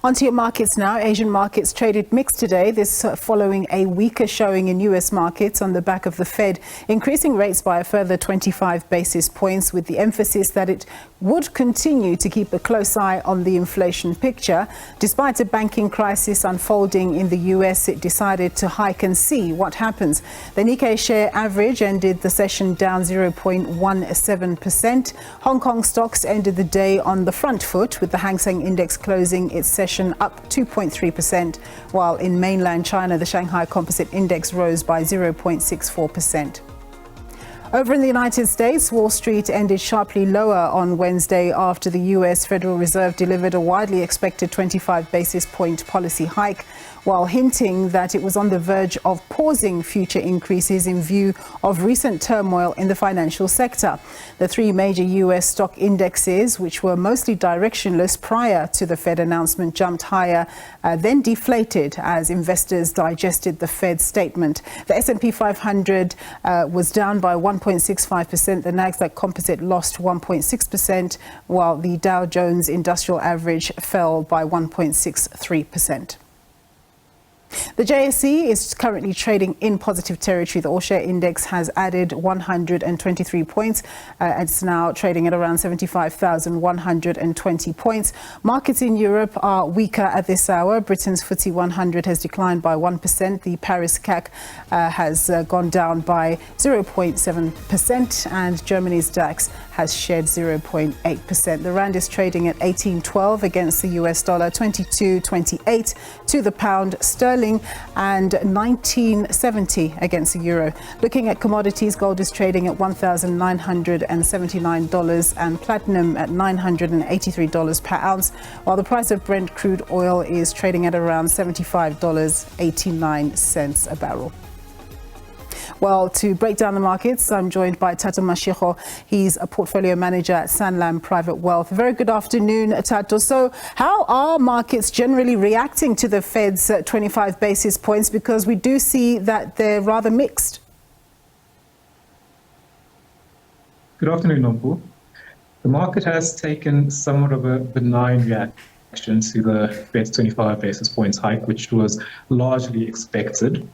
Onto your markets now. Asian markets traded mixed today, this following a weaker showing in U.S. markets on the back of the Fed increasing rates by a further 25 basis points, with the emphasis that it would continue to keep a close eye on the inflation picture. Despite a banking crisis unfolding in the U.S., it decided to hike and see what happens. The Nikkei share average ended the session down 0.17%. Hong Kong stocks ended the day on the front foot, with the Hang Seng Index closing its session up 2.3%, while in mainland China, the Shanghai Composite Index rose by 0.64%. Over in the United States, Wall Street ended sharply lower on Wednesday after the U.S. Federal Reserve delivered a widely expected 25 basis point policy hike, while hinting that it was on the verge of pausing future increases in view of recent turmoil in the financial sector. The three major U.S. stock indexes, which were mostly directionless prior to the Fed announcement, jumped higher, then deflated as investors digested the Fed's statement. The S&P 500 was down by 1.65%. The Nasdaq Composite lost 1.6%, while the Dow Jones Industrial Average fell by 1.63%. The JSE is currently trading in positive territory. The all-share index has added 123 points. It's now trading at around 75,120 points. Markets in Europe are weaker at this hour. Britain's FTSE 100 has declined by 1%. The Paris CAC has gone down by 0.7%, and Germany's DAX has shed 0.8%. The rand is trading at 18.12 against the US dollar, 22.28 to the pound sterling, and 19.70 against the euro. Looking at commodities, gold is trading at $1,979 and platinum at $983 per ounce, while the price of Brent crude oil is trading at around $75.89 a barrel. Well, to break down the markets, I'm joined by Tato Mashiro. He's a portfolio manager at Sanlam Private Wealth. Very good afternoon, Tato. So how are markets generally reacting to the Fed's 25 basis points? Because we do see that they're rather mixed. Good afternoon, Nompu. The market has taken somewhat of a benign reaction to the Fed's 25 basis points hike, which was largely expected.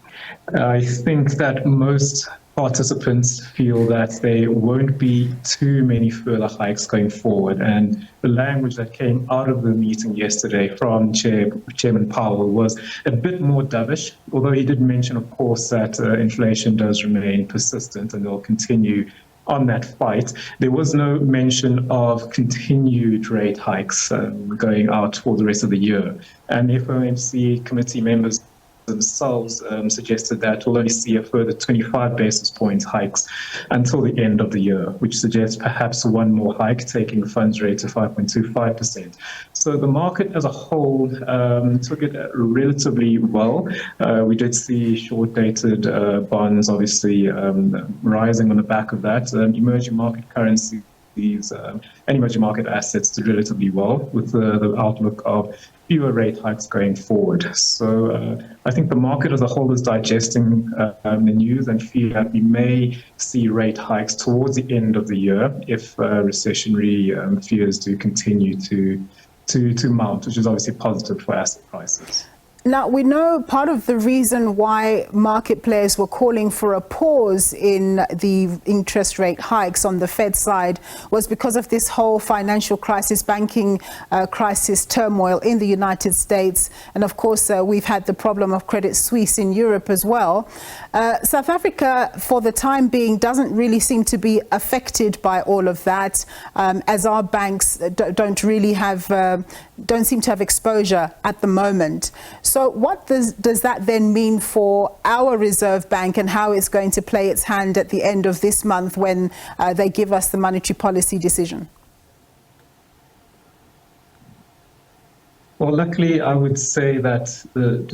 I think that most participants feel that there won't be too many further hikes going forward. And the language that came out of the meeting yesterday from Chairman Powell was a bit more dovish, although he did mention, of course, that inflation does remain persistent and they'll continue on that fight. There was no mention of continued rate hikes going out for the rest of the year. And the FOMC committee members themselves suggested that we'll only see a further 25 basis points hikes until the end of the year, which suggests perhaps one more hike, taking the funds rate to 5.25%. So the market as a whole took it relatively well. We did see short-dated bonds obviously rising on the back of that. Emerging market currencies and emerging market assets did relatively well, with the outlook of fewer rate hikes going forward. So I think the market as a whole is digesting the news and feel that we may see rate hikes towards the end of the year if recessionary fears do continue to mount, which is obviously positive for asset prices. Now, we know part of the reason why market players were calling for a pause in the interest rate hikes on the Fed side was because of this whole financial crisis, banking crisis turmoil in the United States. And of course, we've had the problem of Credit Suisse in Europe as well. South Africa, for the time being, doesn't really seem to be affected by all of that, as our banks don't seem to have exposure at the moment. So what does that then mean for our Reserve Bank and how it's going to play its hand at the end of this month when they give us the monetary policy decision? Well, luckily, I would say that the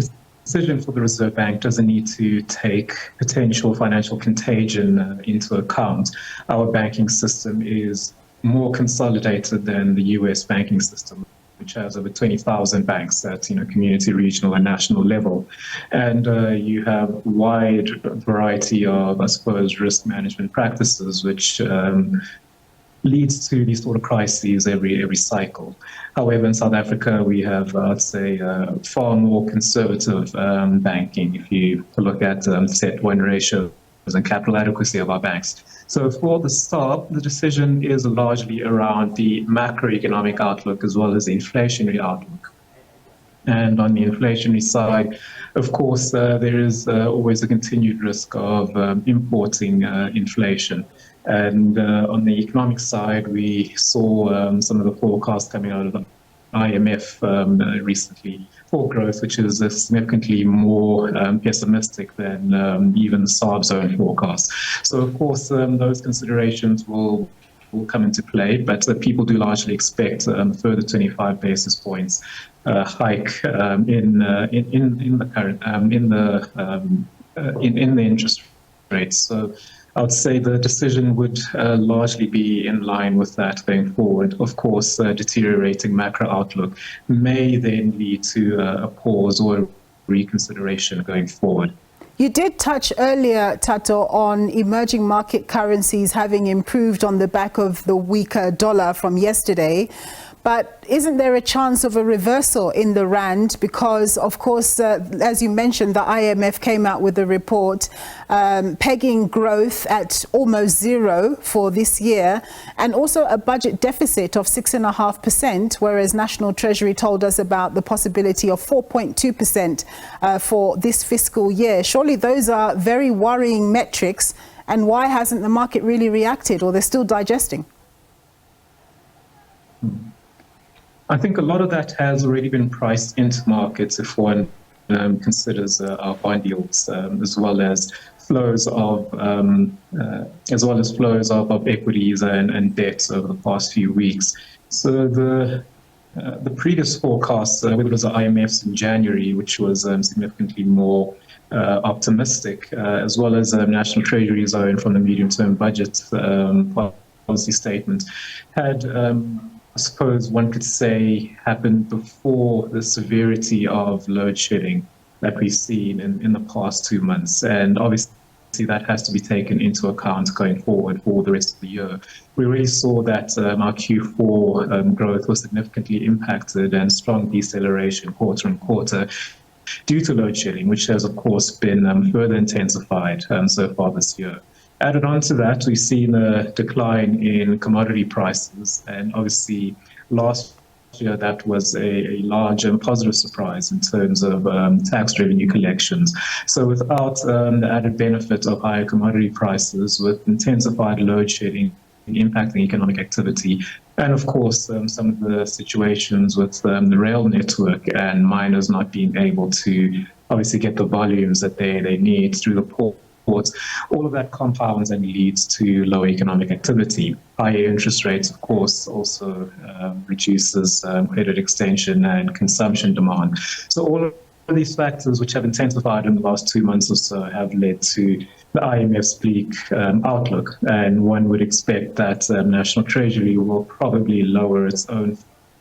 decision for the Reserve Bank doesn't need to take potential financial contagion into account. Our banking system is more consolidated than the US banking system, which has over 20,000 banks at community, regional, and national level. And you have a wide variety of, I suppose, risk management practices, which leads to these sort of crises every cycle. However, in South Africa, we have, I'd say, far more conservative banking. If you look at CET1 ratios and capital adequacy of our banks. So for the start, the decision is largely around the macroeconomic outlook as well as the inflationary outlook. And on the inflationary side, of course, there is always a continued risk of importing inflation. And on the economic side, we saw some of the forecasts coming out of the IMF recently for growth, which is significantly more pessimistic than even the SABC zone forecast. So, of course, those considerations will come into play, but people do largely expect further 25 basis points hike in the current in the interest rates. So I would say the decision would largely be in line with that going forward. Of course, deteriorating macro outlook may then lead to a pause or reconsideration going forward. You did touch earlier, Tato, on emerging market currencies having improved on the back of the weaker dollar from yesterday. But isn't there a chance of a reversal in the rand? Because, of course, as you mentioned, the IMF came out with a report pegging growth at almost zero for this year, and also a budget deficit of 6.5%, whereas National Treasury told us about the possibility of 4.2% for this fiscal year. Surely those are very worrying metrics. And why hasn't the market really reacted, or they're still digesting? I think a lot of that has already been priced into markets if one considers our bond yields as well as flows of equities and debts over the past few weeks. So the previous forecast, whether it was the IMF's in January, which was significantly more optimistic, as well as National Treasury's own from the medium-term budget policy statement, had I suppose one could say happened before the severity of load shedding that we've seen in the past 2 months. And obviously that has to be taken into account going forward for the rest of the year. We really saw that our Q4 growth was significantly impacted and strong deceleration quarter on quarter due to load shedding, which has of course been further intensified so far this year. Added on to that, we've seen a decline in commodity prices, and obviously last year that was a large and positive surprise in terms of tax revenue collections. So without the added benefit of higher commodity prices, with intensified load shedding impacting economic activity, and of course some of the situations with the rail network and miners not being able to obviously get the volumes that they need through the port. All of that compounds and leads to low economic activity. Higher interest rates, of course, also reduces credit extension and consumption demand. So all of these factors, which have intensified in the last 2 months or so, have led to the IMF's bleak outlook. And one would expect that National Treasury will probably lower its own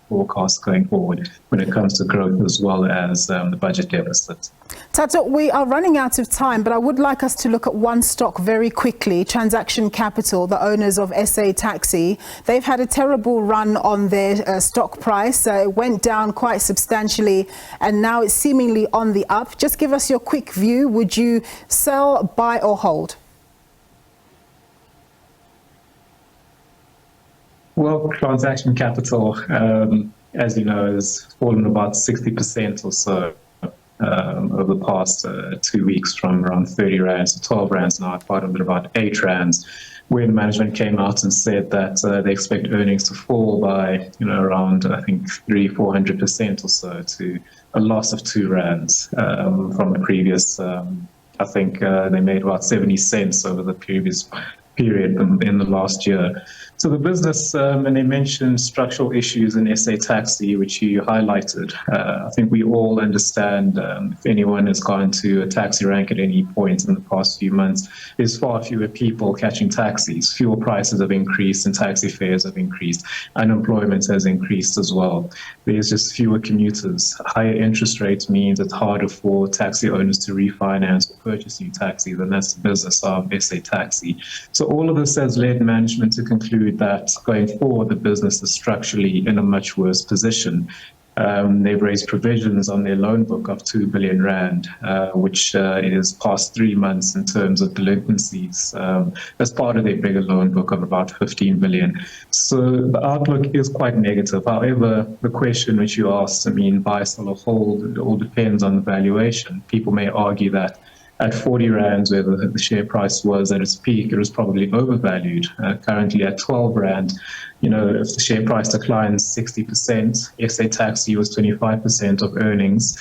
forecast going forward when it comes to growth as well as the budget deficit. Tato, we are running out of time, but I would like us to look at one stock very quickly, Transaction Capital, the owners of SA Taxi. They've had a terrible run on their stock price. It went down quite substantially, and now it's seemingly on the up. Just give us your quick view. Would you sell, buy or hold? Well, Transaction Capital, as you know, has fallen about 60% or so over the past 2 weeks, from around 30 rands to 12 rands now, quite about 8 rands, when management came out and said that they expect earnings to fall by, around, I think, 300-400% or so, to a loss of 2 rands from the previous. I think they made about 70 cents over the previous period in the last year. So the business, and they mentioned structural issues in SA Taxi, which you highlighted. I think we all understand, if anyone has gone to a taxi rank at any point in the past few months, there's far fewer people catching taxis. Fuel prices have increased and taxi fares have increased. Unemployment has increased as well. There's just fewer commuters. Higher interest rates means it's harder for taxi owners to refinance or purchase new taxis, and that's the business of SA Taxi. So all of this has led management to conclude conclude that going forward, the business is structurally in a much worse position. They've raised provisions on their loan book of 2 billion rand, which is past 3 months in terms of delinquencies, as part of their bigger loan book of about 15 billion. So the outlook is quite negative. However, the question which you asked, buy, sell or hold, it all depends on the valuation. People may argue that at 40 rand, where the share price was at its peak, it was probably overvalued. Currently at 12 rand, if the share price declines 60%, SA Taxi was 25% of earnings.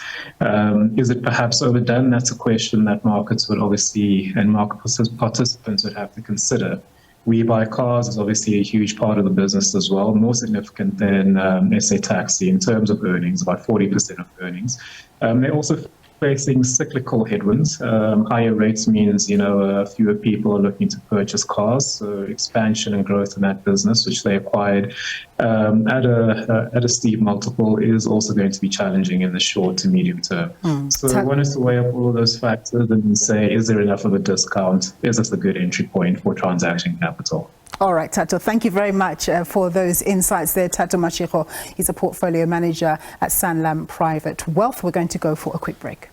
Is it perhaps overdone? That's a question that markets would obviously, and market participants would have to consider. We Buy Cars is obviously a huge part of the business as well, more significant than SA Taxi in terms of earnings, about 40% of earnings. They're also facing cyclical headwinds. Higher rates means, fewer people are looking to purchase cars. So expansion and growth in that business, which they acquired at a steep multiple, is also going to be challenging in the short to medium term. So one is to weigh up all of those factors and say, is there enough of a discount? Is this a good entry point for transaction capital? All right, Tato, thank you very much for those insights there. Tato Mashego, he's a portfolio manager at Sanlam Private Wealth. We're going to go for a quick break.